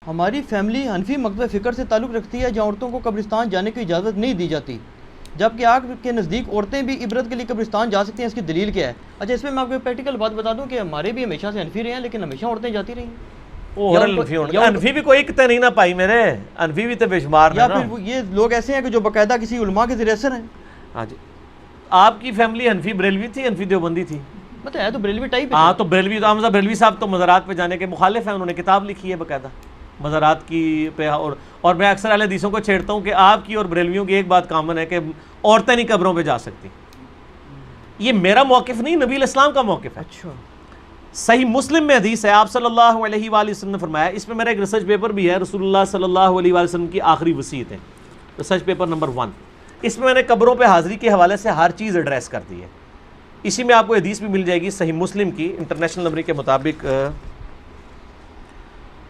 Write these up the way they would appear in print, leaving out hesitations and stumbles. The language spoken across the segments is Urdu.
ہماری فیملی حنفی مکتب فکر سے تعلق رکھتی ہے جہاں عورتوں کو قبرستان جانے کی اجازت نہیں دی جاتی، جبکہ آگ کے نزدیک عورتیں بھی عبرت کے لیے قبرستان جا سکتی ہیں۔ اس کی دلیل کیا ہے؟ اچھا، اس میں آپ کو پریکٹیکل بات بتا دوں کہ ہمارے بھی ہمیشہ سے حنفی رہے ہیں، لیکن ہمیشہ عورتیں جاتی رہی ہیں۔ انفی بھی کوئی کتے نہیں نہ پائی میرے، انفی بھی تو بے شمار یا پھر یہ لوگ ایسے ہیں کہ جو باقاعدہ کسی علماء کے ذریعے اثر ہیں۔ ہاں جی، آپ کی فیملی انفی بریلوی تھی، انفی دیوبندی تھی؟ مطلب ہے تو بریلوی ٹائپ ہے۔ ہاں تو بریلوی تو حمزہ بریلوی صاحب تو مزارات پہ جانے کے مخالف ہیں، انہوں نے کتاب لکھی ہے باقاعدہ مزارات کی پہ، اور میں اکثر اہل حدیثوں کو چھیڑتا ہوں کہ آپ کی اور بریلویوں کی ایک بات کامن ہے کہ عورتیں نہیں قبروں پہ جا سکتی۔ یہ میرا موقف نہیں، نبی علیہ السلام کا موقف ہے۔ اچھا، صحیح مسلم میں حدیث ہے، آپ صلی اللہ علیہ وآلہ وسلم نے فرمایا، اس میں میرا ایک ریسرچ پیپر بھی ہے، رسول اللہ صلی اللہ علیہ وآلہ وسلم کی آخری وصیت ہے، ریسرچ پیپر نمبر 1۔ اس میں نے قبروں پہ حاضری کے حوالے سے ہر چیز ایڈریس کر دی ہے۔ اسی میں آپ کو حدیث بھی مل جائے گی صحیح مسلم کی، انٹرنیشنل نمبر کے مطابق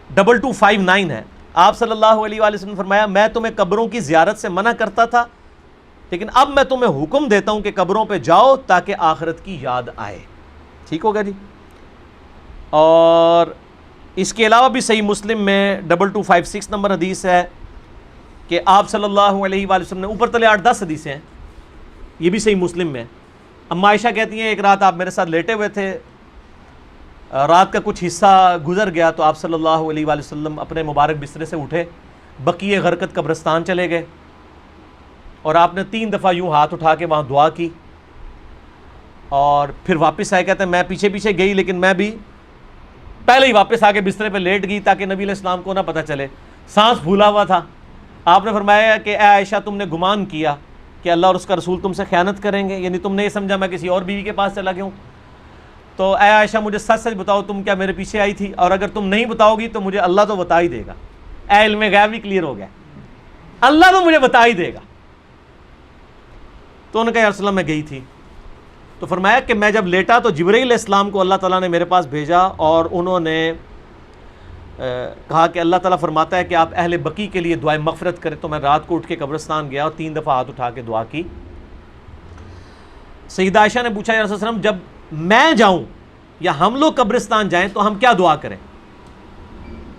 2259 ہے۔ آپ صلی اللہ علیہ وآلہ وسلم نے فرمایا، میں تمہیں قبروں کی زیارت سے منع کرتا تھا، لیکن اب میں تمہیں حکم دیتا ہوں کہ قبروں پہ جاؤ تاکہ آخرت کی یاد آئے۔ ٹھیک ہوگا جی؟ اور اس کے علاوہ بھی صحیح مسلم میں 2256 نمبر حدیث ہے کہ آپ صلی اللہ علیہ وآلہ وسلم نے، اوپر تلے 8-10 حدیثیں ہیں، یہ بھی صحیح مسلم میں۔ اما عائشہ کہتی ہیں ایک رات آپ میرے ساتھ لیٹے ہوئے تھے، رات کا کچھ حصہ گزر گیا تو آپ صلی اللہ علیہ وآلہ وسلم اپنے مبارک بسترے سے اٹھے، بقیع غرقد قبرستان چلے گئے، اور آپ نے 3 دفعہ یوں ہاتھ اٹھا کے وہاں دعا کی، اور پھر واپس آئے۔ کہتے ہیں میں پیچھے پیچھے گئی، لیکن میں بھی پہلے ہی واپس آ کے بسترے پہ لیٹ گئی تاکہ نبی علیہ السلام کو نہ پتہ چلے، سانس پھولا ہوا تھا۔ آپ نے فرمایا کہ اے عائشہ، تم نے گمان کیا کہ اللہ اور اس کا رسول تم سے خیانت کریں گے، یعنی تم نے یہ سمجھا میں کسی اور بیوی کے پاس چلا گیا ہوں، تو اے عائشہ مجھے سچ سچ بتاؤ تم کیا میرے پیچھے آئی تھی، اور اگر تم نہیں بتاؤ گی تو مجھے اللہ تو بتا ہی دے گا۔ اے علم غیب بھی کلیئر ہو گیا، اللہ تو مجھے بتا ہی دے گا۔ تو انہوں نے کہا یا رسول اللہ میں گئی تھی، تو فرمایا کہ میں جب لیٹا تو جبرائیل علیہ السلام کو اللہ تعالیٰ نے میرے پاس بھیجا، اور انہوں نے کہا کہ اللہ تعالیٰ فرماتا ہے کہ آپ اہل بقیع کے لیے دعائے مغفرت کریں۔ تو میں رات کو اٹھ کے قبرستان گیا اور 3 دفعہ ہاتھ اٹھا کے دعا کی۔ سیدہ عائشہ نے پوچھا یا رسول اللہ جب میں جاؤں یا ہم لوگ قبرستان جائیں تو ہم کیا دعا کریں؟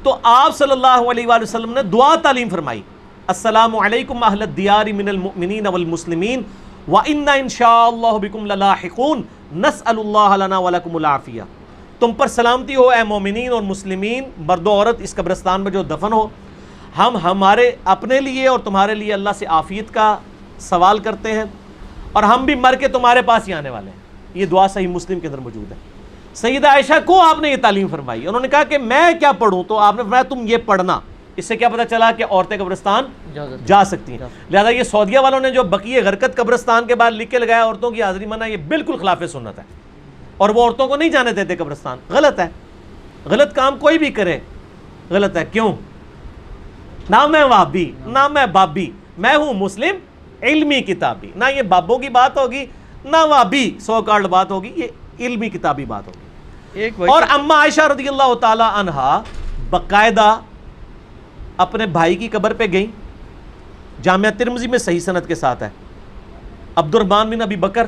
تو آپ صلی اللہ علیہ وآلہ وسلم نے دعا تعلیم فرمائی، السلام علیکم اہل الدیار من المؤمنین والمسلمین وَإِنَّا إِن شَاءَ اللَّهُ بِكُمْ لَلَاحِقُونَ نَسْأَلُ اللَّهَ لَنَا وَلَكُمُ الْعَافِيَةَ۔ تم پر سلامتی ہو اے مومنین اور مسلمین، مرد و عورت اس قبرستان میں جو دفن ہو، ہم ہمارے اپنے لیے اور تمہارے لیے اللہ سے عافیت کا سوال کرتے ہیں، اور ہم بھی مر کے تمہارے پاس ہی آنے والے ہیں۔ یہ دعا صحیح مسلم کے اندر موجود ہے۔ سیدہ عائشہ کو آپ نے یہ تعلیم فرمائی، انہوں نے کہا کہ میں کیا پڑھوں، تو آپ نے فرمایا تم یہ پڑھنا۔ اس سے کیا پتہ چلا کہ عورتیں قبرستان جا سکتی ہیں۔ لہذا یہ سعودیہ والوں نے جو بقیع غرقد قبرستان کے بعد لکھ کے لگایا عورتوں کی حاضری منع، یہ بالکل خلاف سنت ہے، اور وہ عورتوں کو نہیں جانے دیتے قبرستان۔ غلط ہے، غلط کام کوئی بھی کرے غلط ہے۔ کیوں؟ نہ میں وہابی نہ میں بابی، میں ہوں مسلم علمی کتابی، نہ یہ بابوں کی بات ہوگی نہ وہابی سو کارڈ بات ہوگی، یہ علمی کتابی بات ہوگی۔ اور اما عائشہ رضی اللہ تعالی عنہا باقاعدہ اپنے بھائی کی قبر پہ گئیں، جامعہ ترمذی میں صحیح سند کے ساتھ ہے، عبد الرحمن بن ابی بکر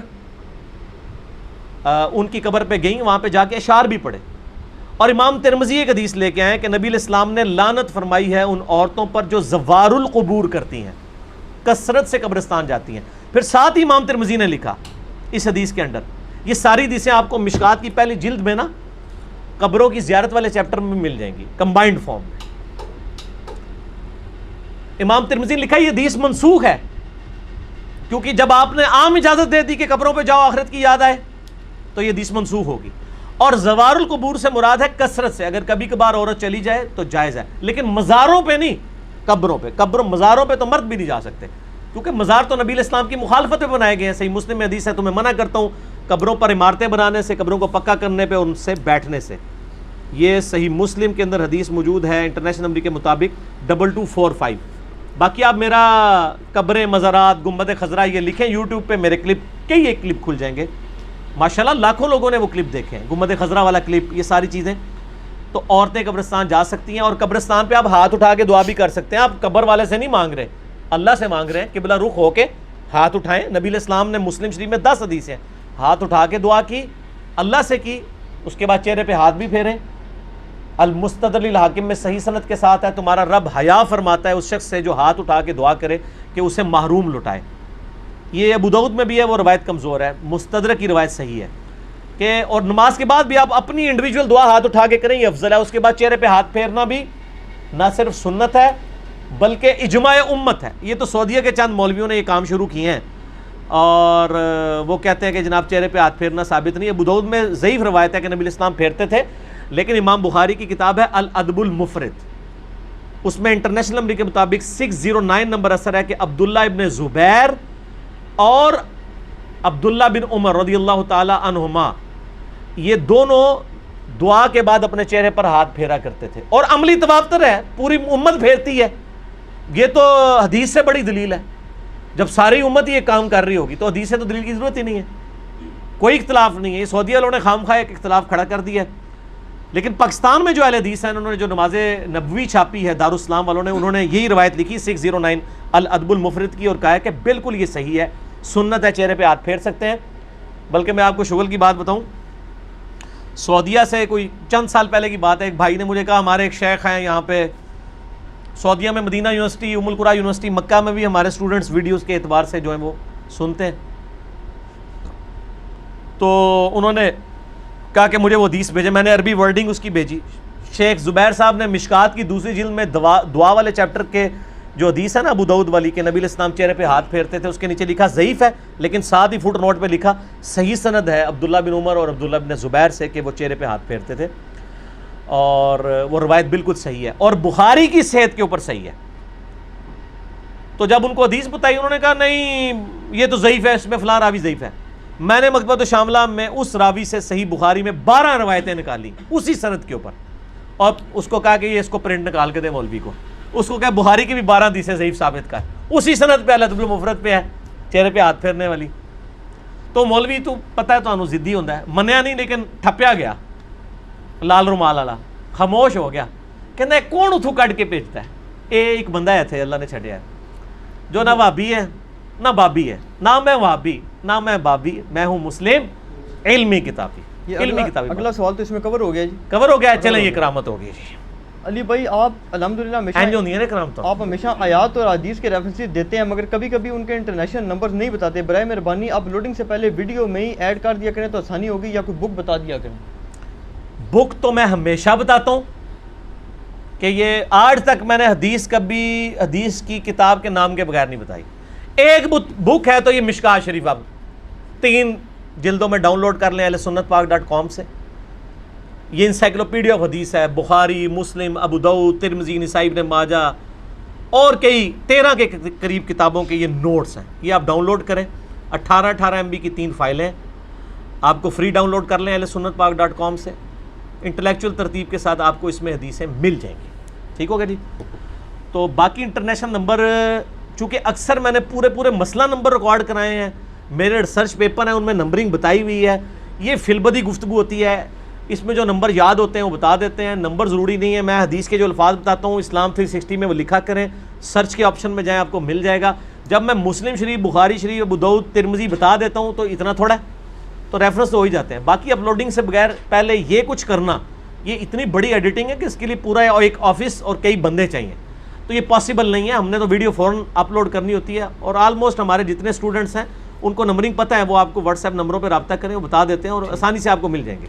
ان کی قبر پہ گئیں، وہاں پہ جا کے اشعار بھی پڑھے، اور امام ترمذی ایک حدیث لے کے آئے کہ نبی علیہ السلام نے لعنت فرمائی ہے ان عورتوں پر جو زوار القبور کرتی ہیں، کثرت سے قبرستان جاتی ہیں۔ پھر ساتھ ہی امام ترمذی نے لکھا اس حدیث کے اندر، یہ ساری حدیثیں آپ کو مشکات کی پہلی جلد میں نا قبروں کی زیارت والے چیپٹر میں مل جائیں گی کمبائنڈ فارم میں۔ امام ترمذی نے لکھا یہ حدیث منسوخ ہے، کیونکہ جب آپ نے عام اجازت دے دی کہ قبروں پہ جاؤ آخرت کی یاد آئے تو یہ حدیث منسوخ ہوگی۔ اور زوار القبور سے مراد ہے کثرت سے، اگر کبھی کبھار عورت چلی جائے تو جائز ہے، لیکن مزاروں پہ نہیں، قبروں پہ۔ مزاروں پہ تو مرد بھی نہیں جا سکتے، کیونکہ مزار تو نبی علیہ السلام کی مخالفت پہ بنائے گئے ہیں۔ صحیح مسلم میں حدیث ہے، تمہیں منع کرتا ہوں قبروں پر عمارتیں بنانے سے، قبروں کو پکا کرنے پہ، ان سے بیٹھنے سے۔ یہ صحیح مسلم کے اندر حدیث موجود ہے انٹرنیشنل نمبر کے مطابق 2245۔ باقی آپ میرا قبریں، مزارات، گنبد خضرا یہ لکھیں یوٹیوب پہ، میرے کلپ کئی ایک کلپ کھل جائیں گے، ماشاءاللہ لاکھوں لوگوں نے وہ کلپ دیکھے ہیں، گنبد خضرا والا کلپ، یہ ساری چیزیں۔ تو عورتیں قبرستان جا سکتی ہیں، اور قبرستان پہ آپ ہاتھ اٹھا کے دعا بھی کر سکتے ہیں۔ آپ قبر والے سے نہیں مانگ رہے، اللہ سے مانگ رہے ہیں، قبلہ رخ ہو کے ہاتھ اٹھائیں۔ نبی علیہ السلام نے مسلم شریف میں 10 حدیث ہیں، ہاتھ اٹھا کے دعا کی، اللہ سے کی، اس کے بعد چہرے پہ ہاتھ بھی پھیریں، المستدرک للحاکم میں صحیح سند کے ساتھ ہے، تمہارا رب حیا فرماتا ہے اس شخص سے جو ہاتھ اٹھا کے دعا کرے کہ اسے محروم لٹائے. یہ ابو داؤد میں بھی ہے، وہ روایت کمزور ہے. مستدرک کی روایت صحیح ہے کہ اور نماز کے بعد بھی آپ اپنی انڈیویجول دعا ہاتھ اٹھا کے کریں، یہ افضل ہے. اس کے بعد چہرے پہ ہاتھ پھیرنا بھی نہ صرف سنت ہے بلکہ اجماع امت ہے. یہ تو سعودیہ کے چند مولویوں نے یہ کام شروع کیے ہیں اور وہ کہتے ہیں کہ جناب چہرے پہ ہاتھ پھیرنا ثابت نہیں ہے. ابو داؤد میں ضعیف روایت ہے کہ نبی الاسلام پھیرتے تھے، لیکن امام بخاری کی کتاب ہے الادب المفرد، اس میں انٹرنیشنل نمبر کے مطابق 609 نمبر اثر ہے کہ عبداللہ ابن زبیر اور عبداللہ بن عمر رضی اللہ تعالی عنہما یہ دونوں دعا کے بعد اپنے چہرے پر ہاتھ پھیرا کرتے تھے. اور عملی تواتر ہے، پوری امت پھیرتی ہے. یہ تو حدیث سے بڑی دلیل ہے. جب ساری امت یہ کام کر رہی ہوگی تو حدیث سے تو دلیل کی ضرورت ہی نہیں ہے، کوئی اختلاف نہیں ہے. یہ سعودی والوں نے خام خواہ ایک اختلاف کھڑا کر دیا ہے. لیکن پاکستان میں جو اہل حدیث ہیں انہوں نے جو نماز نبوی چھاپی ہے دارالاسلام والوں نے، انہوں نے یہی روایت لکھی 609 الادب المفرد کی اور کہا ہے کہ بالکل یہ صحیح ہے، سنت ہے، چہرے پہ ہاتھ پھیر سکتے ہیں. بلکہ میں آپ کو شغل کی بات بتاؤں، سعودیہ سے کوئی چند سال پہلے کی بات ہے، ایک بھائی نے مجھے کہا ہمارے ایک شیخ ہیں یہاں پہ سعودیہ میں، مدینہ یونیورسٹی، ام القریٰ یونیورسٹی، مکہ میں بھی ہمارے اسٹوڈنٹس ویڈیوز کے اعتبار سے جو ہیں وہ سنتے ہیں. تو انہوں نے کہا کہ مجھے وہ حدیث بھیجے، میں نے عربی ورڈنگ اس کی بھیجی. شیخ زبیر صاحب نے مشکات کی دوسری جلد میں دعا والے چیپٹر کے جو حدیث ہے نا ابو داؤد والی کہ نبی الاسلام چہرے پہ ہاتھ پھیرتے تھے، اس کے نیچے لکھا ضعیف ہے، لیکن ساتھ ہی فٹ نوٹ پہ لکھا صحیح سند ہے عبداللہ بن عمر اور عبداللہ بن زبیر سے کہ وہ چہرے پہ ہاتھ پھیرتے تھے، اور وہ روایت بالکل صحیح ہے اور بخاری کی صحت کے اوپر صحیح ہے. تو جب ان کو حدیث بتائی انہوں نے کہا نہیں یہ تو ضعیف ہے، اس میں فلاں راوی ضعیف ہے. میں نے مکتبۃ الشاملہ میں اس راوی سے صحیح بخاری میں 12 روایتیں نکالی اسی سند کے اوپر، اور اس کو کہا کہ یہ اس کو پرنٹ نکال کے دے مولوی کو. اس کو کہا بخاری کی بھی 12 حدیثیں ضعیف ثابت کر، اسی سند پہ الادب المفرد پہ ہے چہرے پہ ہاتھ پھیرنے والی. تو مولوی تو پتہ ہے تو ضدی ہوتا ہے، منیا نہیں لیکن ٹھپیا گیا لال رومال والا، خاموش ہو گیا. کہنا کون اتھو کٹ کے بھیجتا ہے؟ ایک بندہ ہے تھے اللہ نے چھڑیا ہے جو نہ وہابی ہے نہ بابی ہے، نہ میں وہابی نہ میں بابی، میں ہوں مسلم علمی کتابی. علمی کتابی. اگلا سوال تو اس میں کور ہو گیا جی، کور ہو گیا. چلیں یہ کرامت ہو گئی جی. علی بھائی آپ الحمدللہ آپ ہمیشہ آیات اور حدیث کے ریفرنسز دیتے ہیں، مگر کبھی کبھی ان کے انٹرنیشنل نمبرز نہیں بتاتے. برائے مہربانی آپ لوڈنگ سے پہلے ویڈیو میں ہی ایڈ کر دیا کریں تو آسانی ہوگی، یا کوئی بک بتا دیا کریں. بک تو میں ہمیشہ بتاتا ہوں کہ یہ آج تک میں نے کبھی حدیث کی کتاب کے نام کے بغیر نہیں بتائی. ایک بک ہے تو یہ مشکات شریف، اب 3 جلدوں میں ڈاؤن لوڈ کر لیں ahlsunnatpak.com سے. یہ انسائکلوپیڈیا آف حدیث ہے، بخاری، مسلم، ابو داؤد، ترمذی، نسائی، ابن ماجہ اور کئی 13 کے قریب کتابوں کے یہ نوٹس ہیں. یہ آپ ڈاؤن لوڈ کریں، 18 MB کی 3 فائلیں آپ کو فری ڈاؤن لوڈ کر لیں ahlsunnatpak.com سے. انٹلیکچوئل ترتیب کے ساتھ آپ کو اس میں حدیثیں مل جائیں گی. ٹھیک ہوگا جی. تو باقی انٹرنیشنل نمبر چونکہ اکثر میں نے پورے مسئلہ نمبر ریکارڈ کرائے ہیں، میرے ریسرچ پیپر ہیں ان میں نمبرنگ بتائی ہوئی ہے. یہ فی البدی گفتگو ہوتی ہے، اس میں جو نمبر یاد ہوتے ہیں وہ بتا دیتے ہیں. نمبر ضروری نہیں ہے، میں حدیث کے جو الفاظ بتاتا ہوں اسلام 360 میں وہ لکھا کریں، سرچ کے آپشن میں جائیں آپ کو مل جائے گا. جب میں مسلم شریف، بخاری شریف، ابو داؤد، ترمذی بتا دیتا ہوں تو اتنا تھوڑا ہے، تو ریفرنس تو ہو ہی جاتے ہیں. باقی اپلوڈنگ سے بغیر پہلے یہ کچھ کرنا، یہ اتنی بڑی ایڈیٹنگ ہے کہ اس کے لیے پورا ایک آفس اور کئی بندے چاہیے، تو یہ پاسبل نہیں ہے. ہم نے تو ویڈیو فوراً اپلوڈ کرنی ہوتی ہے، اور آلموسٹ ہمارے جتنے اسٹوڈنٹس ہیں ان کو نمبرنگ پتہ ہے، وہ آپ کو واٹس ایپ نمبروں پہ رابطہ کریں، وہ بتا دیتے ہیں اور آسانی سے آپ کو مل جائیں گے.